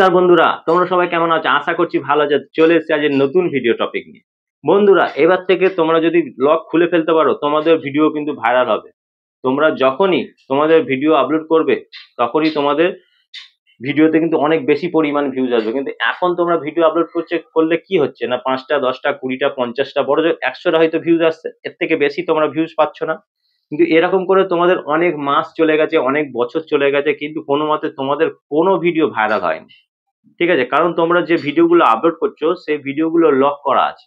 নমস্কার বন্ধুরা, তোমরা সবাই কেমন আছো? আশা করছি ভালো আছো। চলে এসেছি আজ নতুন ভিডিও টপিক নিয়ে। বন্ধুরা, এবার থেকে তোমরা যদি লক খুলে ফেলতে পারো, তোমাদের ভিডিও কিন্তু ভাইরাল হবে। তোমরা যখনই তোমাদের ভিডিও আপলোড করবে, তখনই তোমাদের ভিডিওতে কিন্তু অনেক বেশি পরিমাণ ভিউজ আসবে। কিন্তু এখন তোমরা ভিডিও আপলোড করলে কি হচ্ছে না, 5টা 10টা 20টা 50টা বড় জোর 100টা হয়তো ভিউজ আসছে, এর থেকে বেশি তোমরা ভিউজ পাচ্ছ না। কিন্তু এরকম করে তোমাদের অনেক মাস চলে গেছে, অনেক বছর চলে গেছে, কিন্তু কোনো মতে তোমাদের কোনো ভিডিও ভাইরাল হয়নি। ঠিক আছে? কারণ তোমরা যে ভিডিওগুলো আপলোড করছো সেই ভিডিওগুলো লক করা আছে।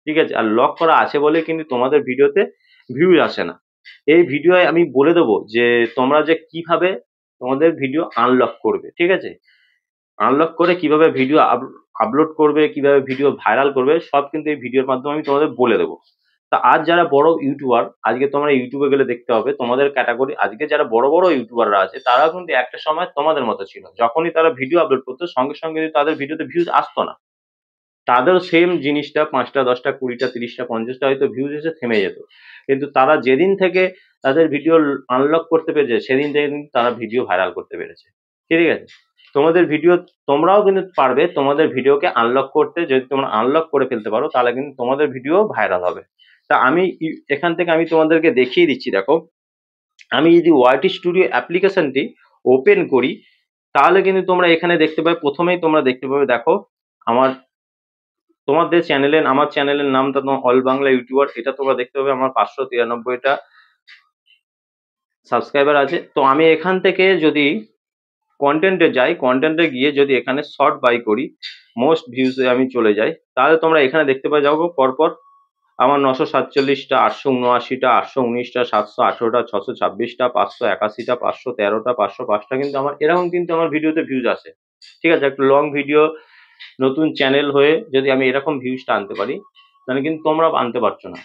ঠিক আছে? আর লক করা আছে বলে কিন্তু তোমাদের ভিডিওতে ভিউজ আসে না। এই ভিডিওয় আমি বলে দেবো যে তোমরা যে কিভাবে তোমাদের ভিডিও আনলক করবে। ঠিক আছে? আনলক করে কিভাবে ভিডিও আপলোড করবে, কিভাবে ভিডিও ভাইরাল করবে, সব কিন্তু এই ভিডিওর মাধ্যমে আমি তোমাদের বলে দেবো। তা আজ যারা বড় ইউটিউবার, আজকে তোমরা ইউটিউবে গেলে দেখতে হবে তোমাদের ক্যাটাগরি, আজকে যারা বড় বড় ইউটিউবাররা আছে তারাও কিন্তু একটা সময় তোমাদের মতো ছিল। যখনই তারা ভিডিও আপলোড করতো সঙ্গে সঙ্গে কিন্তু তাদের ভিডিওতে ভিউজ আসতো না। তাদেরও সেম জিনিসটা 5টা 10টা 20টা 30টা 50টা হয়তো ভিউজ এসে থেমে যেত। কিন্তু তারা যেদিন থেকে তাদের ভিডিও আনলক করতে পেরেছে সেদিন থেকে কিন্তু তারা ভিডিও ভাইরাল করতে পেরেছে। ঠিক আছে? তোমাদের ভিডিও, তোমরাও কিন্তু পারবে তোমাদের ভিডিওকে আনলক করতে। যদি তোমরা আনলক করে ফেলতে পারো তাহলে কিন্তু তোমাদের ভিডিও ভাইরাল হবে। তা আমি এখান থেকে আমি তোমাদেরকে দেখিয়ে দিচ্ছি। দেখো, আমি যদি ওয়াইটি স্টুডিও অ্যাপ্লিকেশনটি ওপেন করি তাহলে কিন্তু তোমরা এখানে দেখতে পাবে, প্রথমেই তোমরা দেখতে পাবে, দেখো আমার তোমাদের চ্যানেলের, আমার চ্যানেলের নামটা অল বাংলা ইউটিউবার, এটা তোমরা দেখতে পাবে আমার 593টা সাবস্ক্রাইবার আছে। তো আমি এখান থেকে যদি কন্টেন্টে যাই, কন্টেন্টে গিয়ে যদি এখানে শর্ট বাই করি, মোস্ট ভিউজে আমি চলে যাই, তাহলে তোমরা এখানে দেখতে পাবে, যাবো পরপর আমার 947টা, 879টা, 819টা, 718টা, 626টা, 581টা, 513টা, 505টা, কিন্তু আমার এরকম কিন্তু আমার ভিডিওতে ভিউজ আসে। ঠিক আছে? একটা লং ভিডিও, নতুন চ্যানেল হয়ে যদি আমি এরকম ভিউজটা আনতে পারি, তাহলে কিন্তু তোমরা আনতে পারছো না।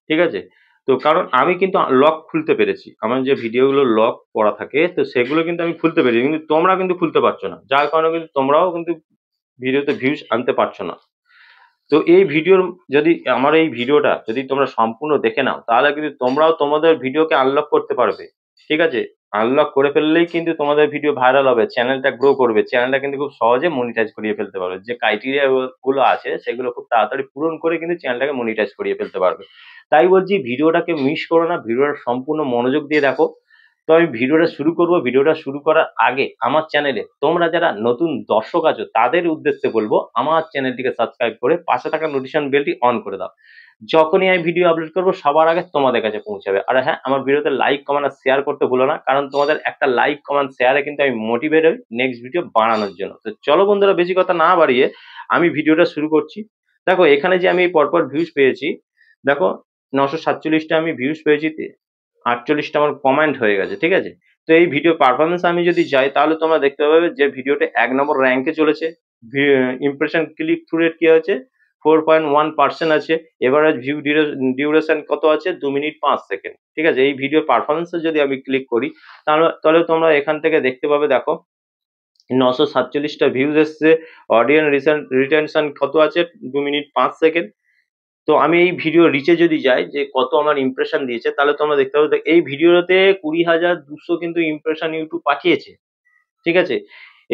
ঠিক আছে? তো কারণ আমি কিন্তু লক খুলতে পেরেছি, আমার যে ভিডিওগুলো লক করা থাকে তো সেগুলো কিন্তু আমি খুলতে পেরেছি, কিন্তু তোমরা কিন্তু খুলতে পারছো না, যার কারণে কিন্তু তোমরাও কিন্তু ভিডিওতে ভিউজ আনতে পারছো না। তো এই ভিডিওর, যদি আমার এই ভিডিওটা যদি তোমরা সম্পূর্ণ দেখে নাও তাহলে কিন্তু তোমরাও তোমাদের ভিডিওকে আনলক করতে পারবে। ঠিক আছে? আনলক করে ফেললেই কিন্তু তোমাদের ভিডিও ভাইরাল হবে, চ্যানেলটা গ্রো করবে, চ্যানেলটা কিন্তু খুব সহজে মনিটাইজ করিয়ে ফেলতে পারবে। যে ক্রাইটেরিয়া গুলো আছে সেগুলো খুব তাড়াতাড়ি পূরণ করে কিন্তু চ্যানেলটাকে মনিটাইজ করিয়ে ফেলতে পারবে। তাই বলছি, ভিডিওটাকে মিস করো না, ভিডিওটা সম্পূর্ণ মনোযোগ দিয়ে দেখো। তো আমি ভিডিওটা শুরু করব। ভিডিওটা শুরু করার আগে আমার চ্যানেলে তোমরা যারা নতুন দর্শক আছো তাদের উদ্দেশ্যে বলবো, আমার চ্যানেলটিকে সাবস্ক্রাইব করে পাশে থাকা নোটিফিকেশন বেলটি অন করে দাও। যখনই আমি ভিডিও আপলোড করবো সবার আগে তোমাদের কাছে পৌঁছাবে। আর হ্যাঁ, আমার ভিডিওতে লাইক কমেন্ট আর শেয়ার করতে ভুলো না, কারণ তোমাদের একটা লাইক কমেন্ট শেয়ারে কিন্তু আমি মোটিভেট হই নেক্সট ভিডিও বানানোর জন্য। তো চলো বন্ধুরা, বেশি কথা না বাড়িয়ে আমি ভিডিওটা শুরু করছি। দেখো এখানে যে আমি পরপর ভিউজ পেয়েছি, দেখো 947টা আমি ভিউজ পেয়েছি, 48টা আমার কমেন্ট হয়ে গেছে। ঠিক আছে? তো এই ভিডিও পারফরমেন্স আমি যদি যাই তাহলে তোমরা দেখতে পাবে যে ভিডিওটা 1 নম্বর র্যাঙ্কে চলেছে। ইমপ্রেশন ক্লিক থ্রু রেট কি আছে, 4.1% আছে। এভারেজ ভিউ ডিউরেশন কত আছে, 2 মিনিট 5 সেকেন্ড। ঠিক আছে? এই ভিডিও পারফরমেন্সে যদি আমি ক্লিক করি তাহলে তোমরা এখান থেকে দেখতে পাবে, দেখো 947টা ভিউজ এসছে। অডিয়েন্স রিটেনশন কত আছে, 2 মিনিট 5 সেকেন্ড। তো আমি এই ভিডিও রিচে যদি যাই যে কত আমার ইমপ্রেশন দিয়েছে, তাহলে তোমরা দেখতে পাবে এই ভিডিওতে 20,200 কিন্তু ইমপ্রেশন ইউটিউব পাঠিয়েছে। ঠিক আছে?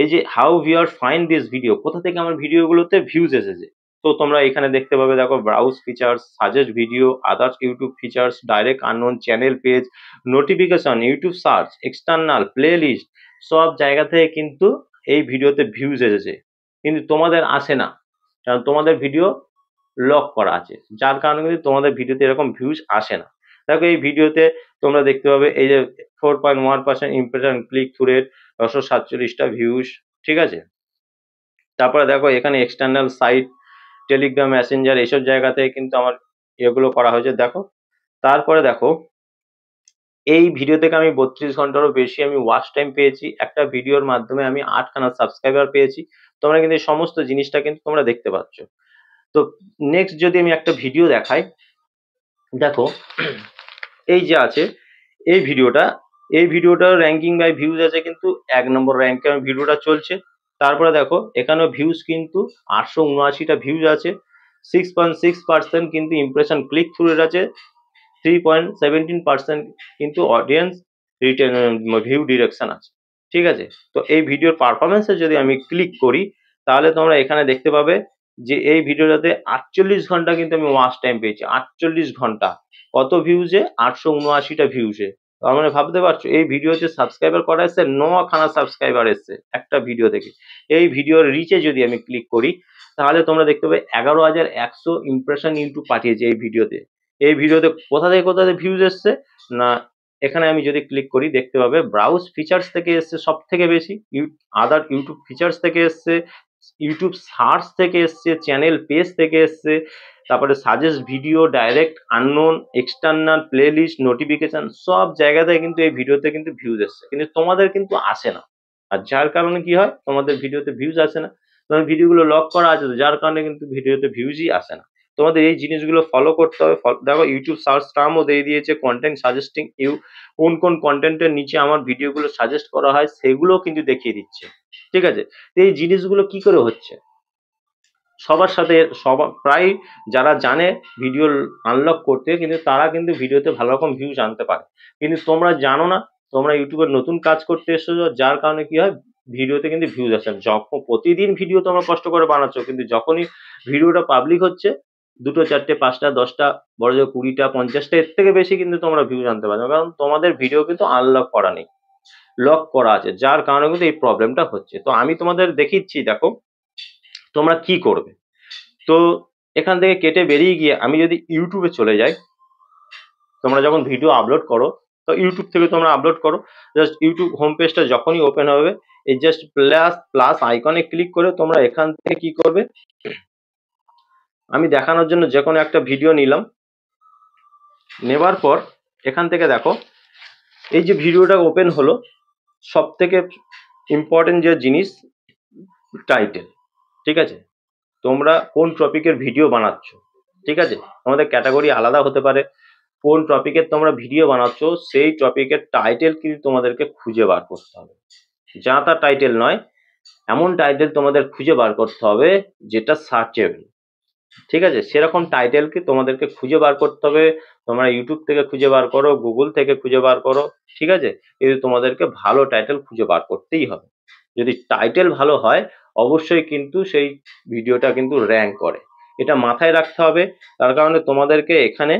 এই যে how viewer find this video, কোথা থেকে আমার ভিডিওগুলোতে ভিউজ এসেছে। তো তোমরা এখানে দেখতে পাবে, দেখো browse features, suggest video, others YouTube features, direct unknown channel page, notification, YouTube search, external playlist, সব জায়গা থেকে কিন্তু এই ভিডিওতে ভিউজ এসেছে, কিন্তু তোমাদের আসে না, কারণ তোমাদের ভিডিও লক করা আছে, যার কারণে কিন্তু তোমাদের ভিডিওতে এরকম ভিউজ আসে না। দেখো এই ভিডিওতে তোমরা দেখতে পাবে এই যে 4.1% ইমপ্রেশন ক্লিক থ্রু রেট, 947টা ভিউজ। ঠিক আছে? তারপরে দেখো এখানে এক্সটার্নাল সাইট, টেলিগ্রাম, মেসেঞ্জার, এইসব জায়গা থেকে কিন্তু আমার এগুলো করা হয়েছে। দেখো, তারপরে দেখো এই ভিডিও থেকে আমি 32 ঘন্টারও বেশি আমি ওয়াচ টাইম পেয়েছি। একটা ভিডিওর মাধ্যমে আমি 8খানা সাবস্ক্রাইবার পেয়েছি। তোমরা কিন্তু এই সমস্ত জিনিসটা কিন্তু তোমরা দেখতে পাচ্ছ। তো নেক্সট যদি আমি একটা ভিডিও দেখাই, দেখো এই যে আছে এই ভিডিওটার র্যাঙ্কিং বাই ভিউজ আছে, কিন্তু 1 নম্বর র্যাঙ্কে আমার ভিডিওটা চলছে। তারপরে দেখো এখানেও ভিউজ কিন্তু 879টা ভিউজ আছে, 6.6% কিন্তু ইমপ্রেশন ক্লিক থ্রু রেট আছে, 3.17% কিন্তু অডিয়েন্স রিটেন ভিউ ডিরেকশন আছে। ঠিক আছে। তো এই ভিডিওর পারফরমেন্সে যদি আমি ক্লিক করি তাহলে তোমরা এখানে দেখতে পাবে যে এই ভিডিওটাতে 48 ঘন্টা কিন্তু আমি ওয়াচ টাইম পেয়েছি। 48 ঘন্টা। কত ভিউজে? 879টা ভিউজে। তার মানে ভাবতে পারছো এই ভিডিওতে সাবস্ক্রাইবার করা এসছে 9খানা সাবস্ক্রাইবার এসছে একটা ভিডিও থেকে। এই ভিডিওর রিচে যদি আমি ক্লিক করি তাহলে তোমরা দেখতে পাবে 11,100 ইমপ্রেশন ইউটিউব পাঠিয়েছে এই ভিডিওতে। এই ভিডিওতে কোথা থেকে ভিউজ এসছে না, এখানে আমি যদি ক্লিক করি দেখতে পাবে ব্রাউজ ফিচার্স থেকে এসছে সব থেকে বেশি, আদার ইউটিউব ফিচার্স থেকে এসছে, ইউটিউব সার্চ থেকে এসছে, চ্যানেল পেজ থেকে এসছে, তারপরে suggest video, direct, unknown, external, playlist, notification, সব জায়গাতে কিন্তু এই ভিডিওতে কিন্তু ভিউজ এসছে, কিন্তু তোমাদের কিন্তু আসে না। আর যার কারণে কি হয়, তোমাদের ভিডিওতে ভিউজ আসে না, তোমার ভিডিওগুলো লক করা আছে, যার কারণে কিন্তু ভিডিওতে ভিউজই আসে না। তোমাদের এই জিনিসগুলো ফলো করতে হবে। দেখো ইউটিউব সার্চ টার্মও দিয়ে দিয়েছে, কন্টেন্ট সাজেস্টিং ইউ, কোন কোন কন্টেন্টের নিচে আমার ভিডিওগুলো সাজেস্ট করা হয় সেগুলো কিন্তু দেখিয়ে দিচ্ছে। ঠিক আছে। তো এই জিনিসগুলো কি করে হচ্ছে, সবার সাথে প্রায় যারা জানে ভিডিও আনলক করতে, কিন্তু তারা কিন্তু ভিডিওতে ভালো রকম ভিউজ আনতে পারে, কিন্তু তোমরা জানো না, তোমরা ইউটিউবের নতুন কাজ করতে এসেছো, যার কারণে কি হয় ভিডিওতে কিন্তু ভিউজ আসে না। যখন প্রতিদিন ভিডিও তোমরা কষ্ট করে বানাচ্ছ, কিন্তু যখনই ভিডিওটা পাবলিক হচ্ছে 2টো 4টে 5টা 10টা বড় জোর 20টা 50টা এর থেকে বেশি কিন্তু তোমরা ভিউজ আনতে পারো, কারণ তোমাদের ভিডিও কিন্তু আনলক করা নেই, লক করা আছে, যার কারণে কিন্তু এই প্রবলেমটা হচ্ছে। তো আমি তোমাদের দেখিচ্ছি, দেখো তোমরা কি করবে। তো এখান থেকে কেটে বেরিয়ে গিয়ে আমি যদি ইউটিউবে চলে যাই, তোমরা যখন ভিডিও আপলোড করো তো ইউটিউব থেকে তোমরা আপলোড করো, জাস্ট ইউটিউব হোম পেজটা যখনই ওপেন হবে এই জাস্ট প্লাস আইকনে ক্লিক করে তোমরা এখান থেকে কি করবে, আমি দেখানোর জন্য যে কোনো একটা ভিডিও নিলাম, নেবার পর এখান থেকে দেখো এই যে ভিডিওটা ওপেন হলো, সব থেকে ইম্পর্টেন্ট যে জিনিস টাইটেল। ঠিক আছে, তোমরা কোন টপিকের ভিডিও বানাচ্ছ, ঠিক আছে, আমাদের ক্যাটাগরি আলাদা হতে পারে, কোন টপিকের তোমরা ভিডিও বানাচ্ছ সেই টপিকের টাইটেল কিন্তু তোমাদেরকে খুঁজে বার করতে হবে। যা তা টাইটেল নয়, এমন টাইটেল তোমাদের খুঁজে বার করতে হবে যেটা সার্চেবল। ঠিক আছে, সেরকম টাইটেল কি তোমাদেরকে খুঁজে বার করতে হবে। তোমরা ইউটিউব থেকে খুঁজে বার করো, গুগল থেকে খুঁজে বার করো, ঠিক আছে, কিন্তু তোমাদেরকে ভালো টাইটেল খুঁজে বার করতেই হবে। যদি টাইটেল ভালো হয় অবশ্যই কিন্তু সেই ভিডিওটা কিন্তু র্যাঙ্ক করে, এটা মাথায় রাখতে হবে। তার কারণে তোমাদেরকে এখানে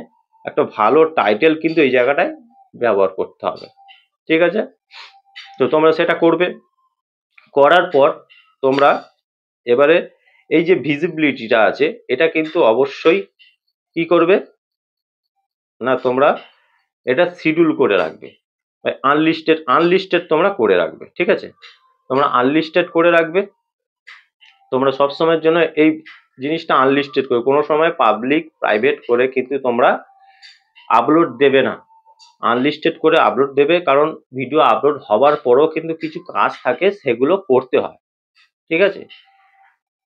একটা ভালো টাইটেল কিন্তু এই জায়গাটায় ব্যবহার করতে হবে। ঠিক আছে, তো তোমরা সেটা করবে। করার পর তোমরা এবারে এই যে ভিজিবিলিটিটা আছে এটা কিন্তু অবশ্যই কি করবে না, তোমরা এটা শিডিউল করে রাখবে, আনলিস্টেড তোমরা করে রাখবে। ঠিক আছে, তোমরা আনলিস্টেড করে রাখবে, তোমরা সব সময়ের জন্য এই জিনিসটা আনলিস্টেড করে, কোনো সময় পাবলিক প্রাইভেট করে কিন্তু তোমরা আপলোড দেবে না, আনলিস্টেড করে আপলোড দেবে, কারণ ভিডিও আপলোড হওয়ার পরও কিন্তু কিছু কাজ থাকে সেগুলো করতে হয়। ঠিক আছে,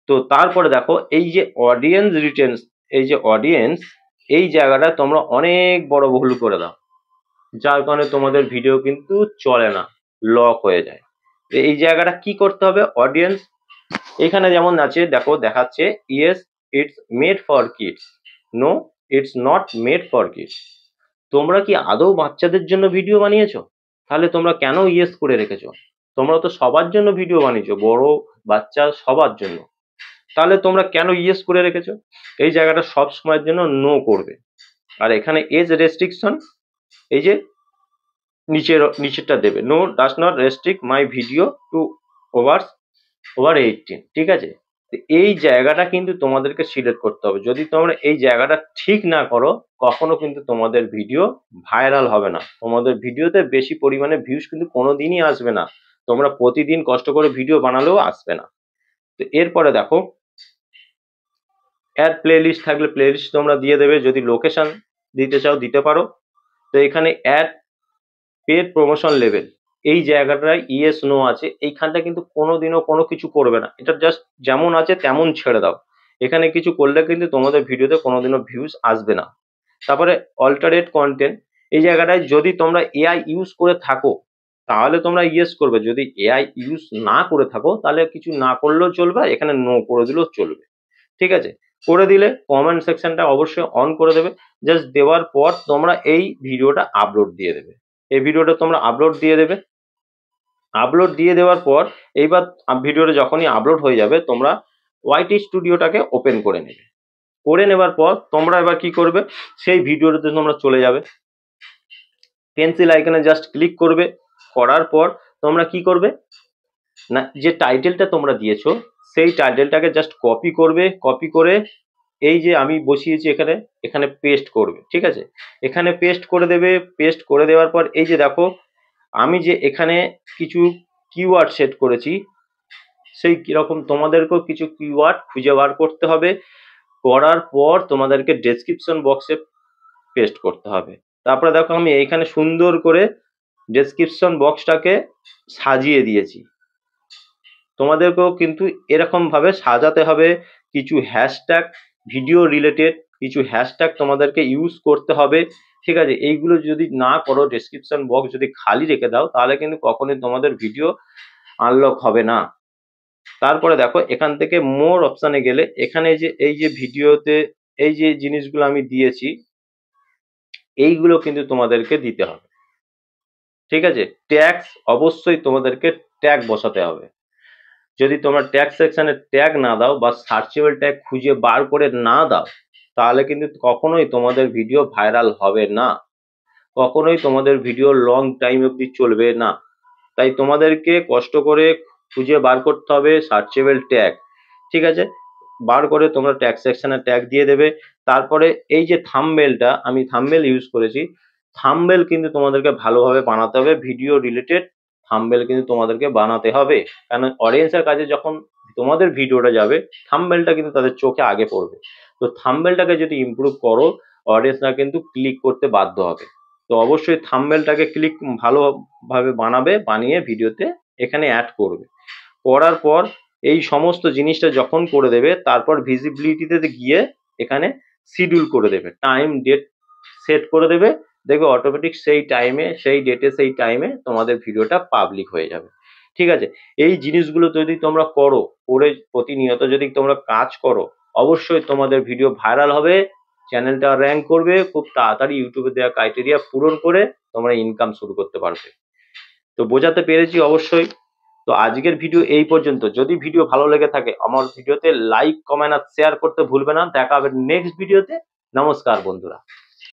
তো তারপরে দেখো এই যে অডিয়েন্স রিটেন্স, এই যে অডিয়েন্স, এই জায়গাটা তোমরা অনেক বড় ভুল করে দাও, যার কারণে তোমাদের ভিডিও কিন্তু চলে না, লক হয়ে যায়। এই জায়গাটা কি করতে হবে, অডিয়েন্স এখানে যেমন আছে দেখো দেখাচ্ছে yes it's made for kids, no it's not made for kids. তোমরা কি আদৌ বাচ্চাদের জন্য ভিডিও বানিয়েছো? তাহলে তোমরা কেন ইয়েস করে রেখেছো? তোমরা তো সবার জন্য ভিডিও বানিয়েছো, বড় বাচ্চা সবার জন্য, তাহলে তোমরা কেন ইয়েস করে রেখেছো? এই জায়গাটা সব সময়ের জন্য নো করবে। আর এখানে এজ রেস্ট্রিকশন, এই যে নিচেরটা দেবে, no does not restrict my video to over 18। ঠিক আছে, এই জায়গাটা কিন্তু তোমাদেরকে সিলেক্ট করতে হবে। যদি তোমরা এই জায়গাটা ঠিক না করো কখনো কিন্তু তোমাদের ভিডিও ভাইরাল হবে না, তোমাদের ভিডিওতে বেশি পরিমাণে ভিউজ কিন্তু কোনোদিনই আসবে না, তোমরা প্রতিদিন কষ্ট করে ভিডিও বানালেও আসবে না। তো এরপরে দেখো অ্যাড প্লে লিস্ট থাকলে প্লে লিস্ট তোমরা দিয়ে দেবে, যদি লোকেশন দিতে চাও দিতে পারো। তো এখানে অ্যাড পেড প্রমোশন লেভেল, এই জায়গাটায় ইয়েস নো আছে, এইখানটা কিন্তু কোনোদিনও কোনো কিছু করবে না, এটা জাস্ট যেমন আছে তেমন ছেড়ে দাও, এখানে কিছু করলে কিন্তু তোমাদের ভিডিওতে কোনোদিনও ভিউজ আসবে না। তারপরে অল্টারনেট কন্টেন্ট, এই জায়গাটায় যদি তোমরা এআই ইউজ করে থাকো তাহলে তোমরা ইয়েস করবে, যদি এআই ইউজ না করে থাকো তাহলে কিছু না করলেও চলবে, এখানে নো করে দিলেও চলবে। ঠিক আছে, করে দিলে কমেন্ট সেকশনটা অবশ্যই অন করে দেবে, জাস্ট দেওয়ার পর তোমরা এই ভিডিওটা আপলোড দিয়ে দেবে, এই ভিডিওটা তোমরা আপলোড দিয়ে দেবে। আপলোড দিয়ে দেওয়ার পর এইবার ভিডিওটা যখনই আপলোড হয়ে যাবে তোমরা ওয়াইটি স্টুডিওটাকে ওপেন করে নেবে। করে নেবার পর তোমরা এবার কি করবে, সেই ভিডিওটাতে তোমরা চলে যাবে, পেন্সিল আইকনে জাস্ট ক্লিক করবে। করার পর তোমরা কি করবে না, যে টাইটেলটা তোমরা দিয়েছো সেই টাইটেলটাকে জাস্ট কপি করবে। কপি করে এই যে আমি বসিয়েছি এখানে, এখানে পেস্ট করবে। ঠিক আছে, এখানে পেস্ট করে দেবে। পেস্ট করে দেওয়ার পর এই যে দেখো আমি যে এখানে কিছু কিওয়ার্ড সেট করেছি, সেই কিরকম তোমাদেরকেও কিছু কিওয়ার্ড খুঁজে বার করতে হবে। করার পর তোমাদেরকে ডেসক্রিপশন বক্সে পেস্ট করতে হবে। তারপরে দেখো আমি এইখানে সুন্দর করে ডেসক্রিপশন বক্সটাকে সাজিয়ে দিয়েছি। তোমাদেরকেও কিন্তু এরকম ভাবে সাজাতে হবে। কিছু হ্যাশট্যাগ, ভিডিও রিলেটেড কিছু হ্যাশট্যাগ তোমাদেরকে ইউজ করতে হবে। ঠিক আছে, এইগুলো যদি না করো, ডেসক্রিপশন বক্স যদি খালি রেখে দাও, তাহলে কিন্তু কখনোই তোমাদের ভিডিও আনলক হবে না। তারপরে দেখো এখান থেকে মোর অপশানে গেলে এখানে যে এই যে ভিডিওতে এই যে জিনিসগুলো আমি দিয়েছি, এইগুলো কিন্তু তোমাদেরকে দিতে হবে। ঠিক আছে, ট্যাক্স অবশ্যই তোমাদেরকে ট্যাগ বসাতে হবে। যদি তোমরা ট্যাগ সেকশনে ট্যাগ না দাও বা সার্চেবল ট্যাগ খুঁজে বার করে না দাও, তাহলে কিন্তু কখনোই তোমাদের ভিডিও ভাইরাল হবে না, কখনোই তোমাদের ভিডিও লং টাইম অবধি চলবে না। তাই তোমাদেরকে কষ্ট করে খুঁজে বার করতে হবে সার্চেবল ট্যাগ। ঠিক আছে, বার করে তোমরা ট্যাগ সেকশনে ট্যাগ দিয়ে দেবে। তারপরে এই যে থাম্বনেলটা, আমি থাম্বনেল ইউজ করেছি, থাম্বনেল কিন্তু তোমাদেরকে ভালোভাবে বানাতে হবে। ভিডিও রিলেটেড থাম্বনেল কিন্তু তোমাদেরকে বানাতে হবে, কারণ অডিয়েন্সের কাছে যখন তোমাদের ভিডিওটা যাবে, থাম্বনেলটা কিন্তু তাদের চোখে আগে পড়বে। তো থাম্বনেলটাকে যদি ইমপ্রুভ করো, অডিয়েন্সরা কিন্তু ক্লিক করতে বাধ্য হবে। তো অবশ্যই থাম্বনেলটাকে ক্লিক ভালোভাবে বানাবে, বানিয়ে ভিডিওতে এখানে অ্যাড করবে। করার পর এই সমস্ত জিনিসটা যখন করে দেবে, তারপর ভিজিবিলিটিতে গিয়ে এখানে শিডিউল করে দেবে, টাইম ডেট সেট করে দেবে। দেখবে অটোমেটিক সেই টাইমে, সেই ডেটে, সেই টাইমে তোমাদের ভিডিওটা পাবলিক হয়ে যাবে। ঠিক আছে, এই জিনিসগুলো যদি তোমরা করো, করে প্রতিনিয়ত যদি তোমরা কাজ করো, অবশ্যই তোমাদের ভিডিও ভাইরাল হবে, চ্যানেলটা র্যাঙ্ক করবে, খুব তাড়াতাড়ি ইউটিউবে দেওয়া ক্রাইটেরিয়া পূরণ করে তোমরা ইনকাম শুরু করতে পারবে। তো বোঝাতে পেরেছি অবশ্যই। তো আজকের ভিডিও এই পর্যন্ত। যদি ভিডিও ভালো লেগে থাকে আমার ভিডিওতে লাইক, কমেন্ট আর শেয়ার করতে ভুলবে না। দেখা হবে নেক্সট ভিডিওতে। নমস্কার বন্ধুরা।